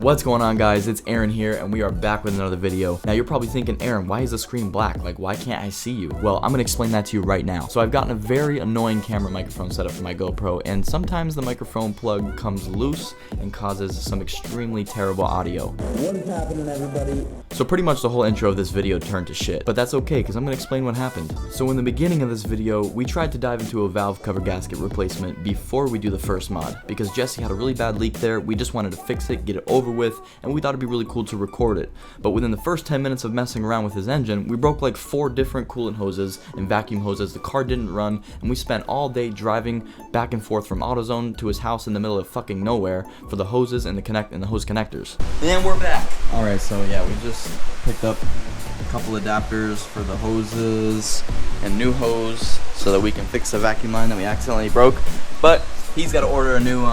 What's going on, guys? It's Aaron here, and we are back with another video. Now you're probably thinking, Aaron, why is the screen black? Like, why can't I see you? Well, I'm gonna explain that to you right now. So I've gotten a very annoying camera microphone set up for my GoPro, and sometimes the microphone plug comes loose and causes some extremely terrible audio. What is happening, everybody? So pretty much the whole intro of this video turned to shit, but that's okay because I'm gonna explain what happened. So in the beginning of this video, we tried to dive into a valve cover gasket replacement before we do the first mod, because Jesse had a really bad leak there. We just wanted to fix it, get it over with, and we thought it'd be really cool to record it. But within the first 10 minutes of messing around with his engine, we broke like 4 different coolant hoses and vacuum hoses. The car didn't run, and we spent all day driving back and forth from AutoZone to his house in the middle of fucking nowhere for the hoses and the hose connectors. And we're back. All right, so yeah, we just picked up a couple adapters for the hoses and new hose so that we can fix the vacuum line that we accidentally broke. But he's got to order a new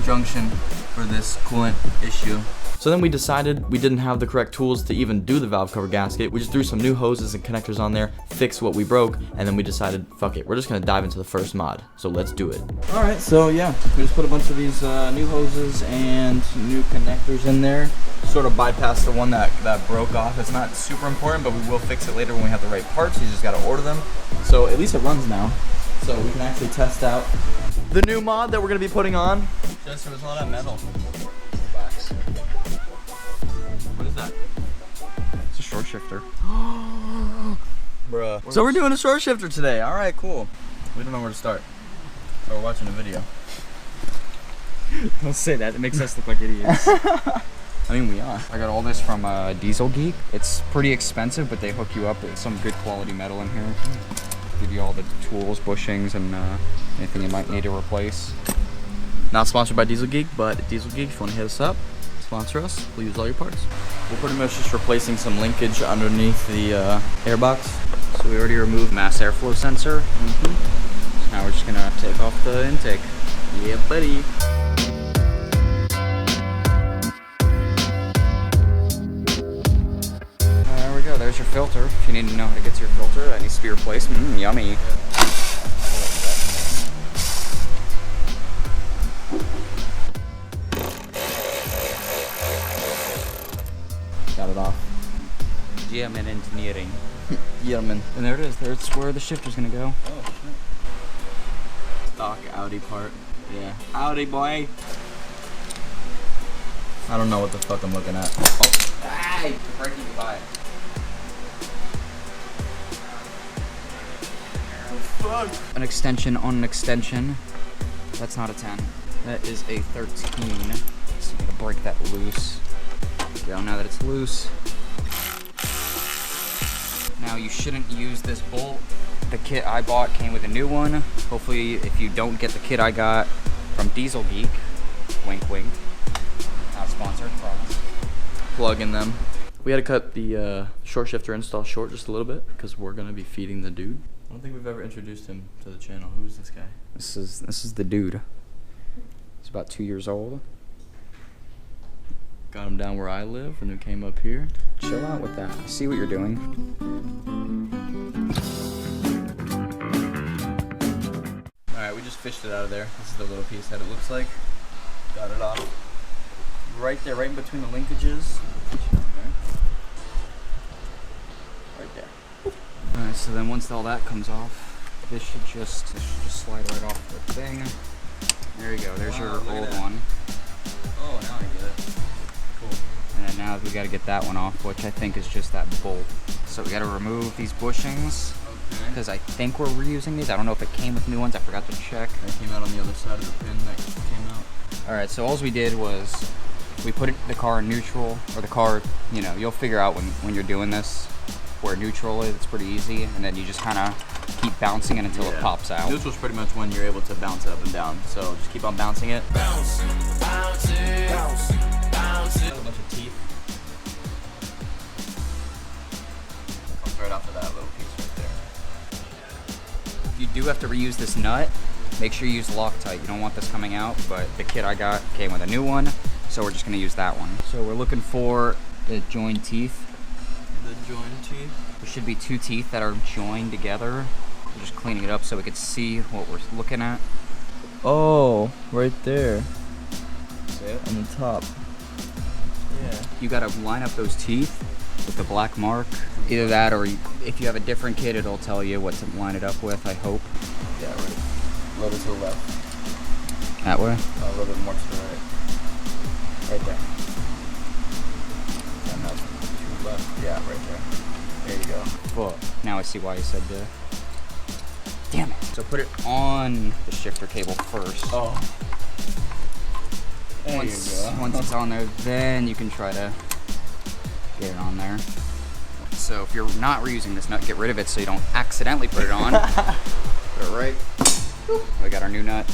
junction for this coolant issue. So then we decided we didn't have the correct tools to even do the valve cover gasket. We just threw some new hoses and connectors on there, fixed what we broke, and then we decided, fuck it, we're just gonna dive into the first mod. So let's do it. All right, so yeah, we just put a bunch of these new hoses and new connectors in there. Sort of bypass the one that broke off. It's not super important, but we will fix it later when we have the right parts. You just gotta order them. So at least it runs now. So we can actually test out the new mod that we're gonna be putting on. Just there was all that metal. What is that? It's a short shifter. Bruh. So we're doing a short shifter today. All right, cool. We don't know where to start. So we're watching a video. Don't say that. It makes us look like idiots. I mean, we are. I got all this from Geek. It's pretty expensive, but they hook you up with some good quality metal in here. Give you all the tools, bushings, and anything you might need to replace. Not sponsored by Geek, but Geek, if you want to hit us up, sponsor us, we'll use all your parts. We're pretty much just replacing some linkage underneath the airbox. So we already removed mass airflow sensor. So now we're just gonna take off the intake. Yeah, buddy. There we go, there's your filter. If you need to know how to get to your filter, that needs to be replaced. Yummy. Got it off. German engineering. German. And there it is. There's where the shifter's gonna go. Oh, shit. Stock Audi part. Yeah. Audi boy. I don't know what the fuck I'm looking at. Oh. Hey! Breaking goodbye. Fuck. An extension on an extension. That's not a 10. That is a 13. So I'm gonna break that loose. Go, now that it's loose. Now you shouldn't use this bolt. The kit I bought came with a new one. Hopefully, if you don't get the kit I got from Geek, wink wink, not sponsored, promise. Plug in them. We had to cut the short shifter install short just a little bit because we're gonna be feeding the dude. I don't think we've ever introduced him to the channel. Who's this guy? This is the dude. He's about 2 years old. Got him down where I live and who came up here. Chill out with that. I see what you're doing. Alright, we just fished it out of there. This is the little piece that it looks like. Got it off. Right there, right in between the linkages. Right there. Alright, so then once all that comes off, this should just slide right off the thing. There you go, there's your old one. Oh, now I get it. Cool. And then now we gotta get that one off, which I think is just that bolt. So we gotta remove these bushings, because I think we're reusing these. I don't know if it came with new ones, I forgot to check. That came out on the other side of the pin that came out. Alright, so all we did was, we put the car in neutral, or the car, you know, you'll figure out when you're doing this, where neutral is. It's pretty easy, and then you just kind of keep bouncing it until it pops out. Neutral's pretty much when you're able to bounce it up and down, so just keep on bouncing it. Bounce, bounce it, bounce, bounce it. A bunch of teeth. do have to reuse this nut, make sure you use Loctite. You don't want this coming out, but the kit I got came with a new one, so we're just gonna use that one. So we're looking for the joined teeth. The joined teeth? There should be 2 teeth that are joined together. We're just cleaning it up so we can see what we're looking at. Oh, right there. See it? On the top. Yeah. You gotta line up those teeth with the black mark. Either that, or if you have a different kit, it'll tell you what to line it up with, I hope. Yeah, right. A little to the left. That way? A little bit more to the right. Right there. And that's to the left. Yeah, right there. There you go. Fuck. Now I see why you said the... Damn it. So put it on the shifter cable first. Oh. There Once it's on there, then you can try to get it on there. So if you're not reusing this nut, get rid of it so you don't accidentally put it on. Put it right. We got our new nut.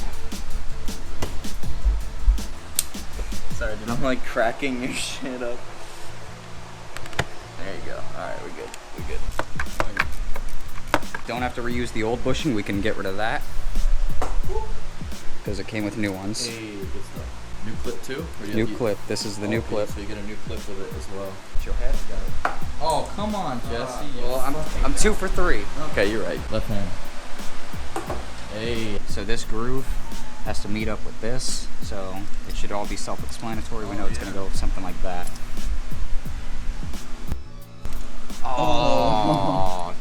Sorry, dude. I'm like cracking your shit up. There you go. Alright, we're good. We're good. Don't have to reuse the old bushing. We can get rid of that because it came with new ones. Hey, good stuff. New clip too? New clip. This is the new clip. So you get a new clip with it as well. It's your head. Got it. Oh, come on, Jesse. Well, I'm 2 for 3. Okay, you're right. Left hand. Hey. So this groove has to meet up with this, so it should all be self-explanatory. We know it's going to go with something like that. Oh.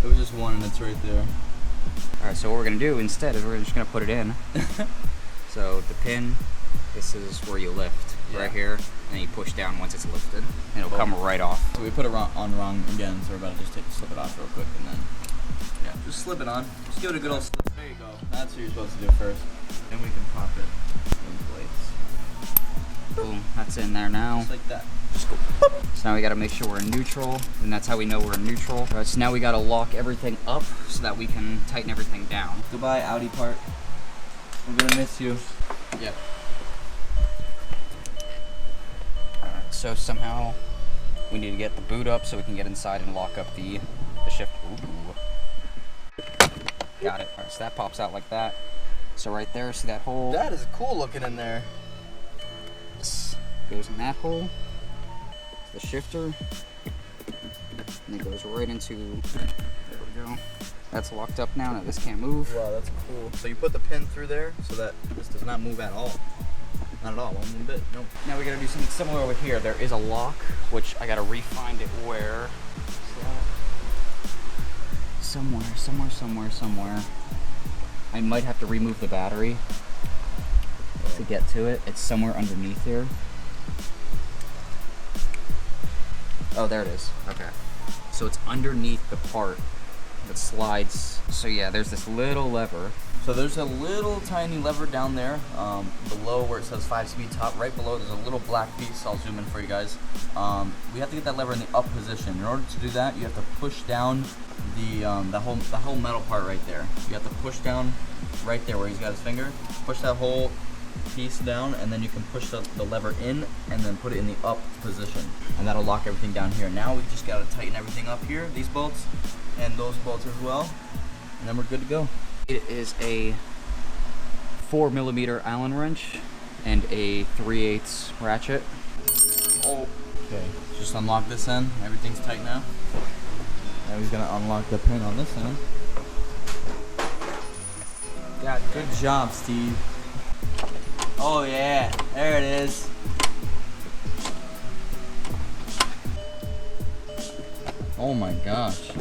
It was just one and it's right there. Alright, so what we're going to do instead is we're just going to put it in. So the pin, this is where you lift, right here, and you push down once it's lifted, and it'll come right off. So we put it on wrong again, so we're about to just slip it off real quick, and then, yeah, just slip it on. Just give it a good old slip. There you go. That's what you're supposed to do first. Then we can pop it in place. Boom, that's in there now. Just like that. Just go boop. So now we got to make sure we're in neutral, and that's how we know we're in neutral. All right, so now we got to lock everything up so that we can tighten everything down. Goodbye, Audi part. We're gonna miss you. Yep. Alright, so somehow we need to get the boot up so we can get inside and lock up the shift. Ooh. Got it. Alright, so that pops out like that. So right there, see that hole? That is cool looking in there. This goes in that hole. The shifter. And it goes right into, there we go. That's locked up now. Now this can't move. Wow, that's cool. So you put the pin through there so that this does not move at all. Not at all, one little bit. Nope. Now we gotta do something similar over here. There is a lock, which I gotta re-find it where. Somewhere. I might have to remove the battery to get to it. It's somewhere underneath here. Oh, there it is. Okay. So it's underneath the part that slides. So yeah, there's this little lever. So there's a little tiny lever down there, below where it says 5-speed top. Right below, there's a little black piece. I'll zoom in for you guys. We have to get that lever in the up position. In order to do that, you have to push down the whole metal part right there. You have to push down right there where he's got his finger. Push that whole piece down, and then you can push the lever in and then put it in the up position, and that'll lock everything down here. Now we just got to tighten everything up here, these bolts and those bolts as well, and then we're good to go. It is a 4mm Allen wrench and a 3/8 ratchet. Oh, okay. Just unlock this end. Everything's tight now. Now he's gonna unlock the pin on this end. God, good job, Steve. Oh yeah, there it is. Oh my gosh.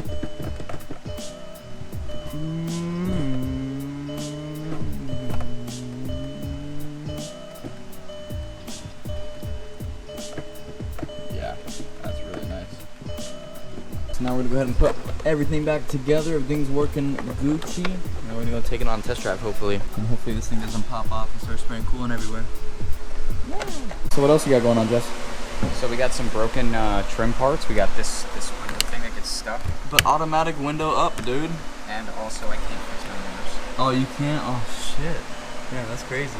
Yeah, that's really nice. So now we're gonna go ahead and put everything back together. Everything's working Gucci. Now we're gonna go take it on a test drive, hopefully. And hopefully this thing doesn't pop off and start spraying coolant everywhere. Yeah. So what else you got going on, Jess? So we got some broken trim parts. We got this window thing that gets stuck. But automatic window up, dude. And also I can't fix my windows. Oh, you can't? Oh shit. Yeah, that's crazy.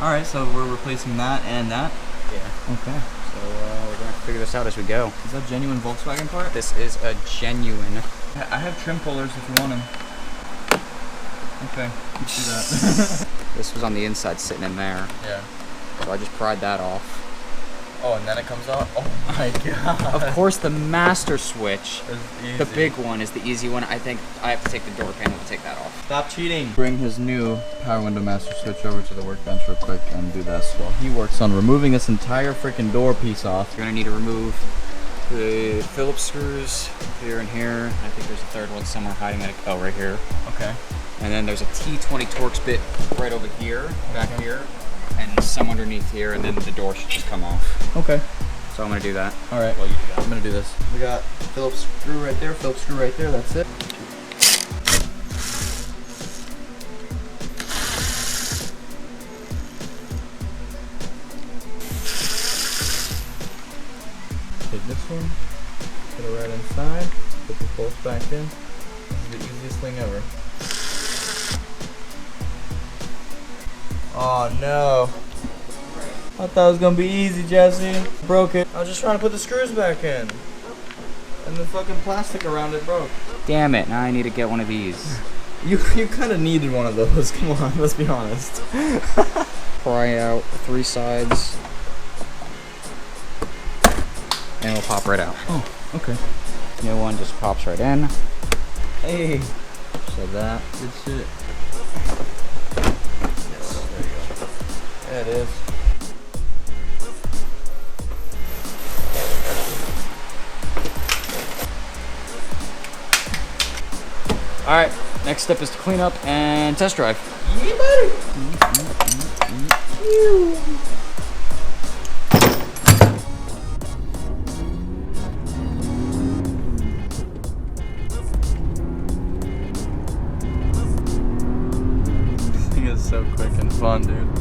Alright, so we're replacing that and that? Yeah. Okay. So we're gonna figure this out as we go. Is that a genuine Volkswagen part? This is a genuine. I have trim pullers if you want them. Okay, let's do that. This was on the inside sitting in there. Yeah. So I just pried that off. Oh, and then it comes out? Oh my god. Of course, the master switch, Easy. the big one, is the easy one. I think I have to take the door panel to take that off. Stop cheating. Bring his new power window master switch over to the workbench real quick and do this while he works on removing this entire freaking door piece off. You're gonna need to remove the Phillips screws here and here. I think there's a third one somewhere hiding at right here. Okay. And then there's a T20 Torx bit right over here, back here, and some underneath here, and then the door should just come off. Okay. So I'm gonna do that. All right. Well, you do that. I'm gonna do this. We got Phillips screw right there, Phillips screw right there, that's it. Take this one, put it right inside, put the bolts back in. This is the easiest thing ever. Oh no. I thought it was gonna be easy, Jesse. Broke it. I was just trying to put the screws back in. And the fucking plastic around it broke. Damn it, now I need to get one of these. You kind of needed one of those. Come on, let's be honest. Pry out 3 sides. And it'll pop right out. Oh, okay. New one just pops right in. Hey. So that good shit. Yes, there you go. There it is. Alright, next step is to clean up and test drive. Yeah, buddy. This thing is so quick and fun, dude.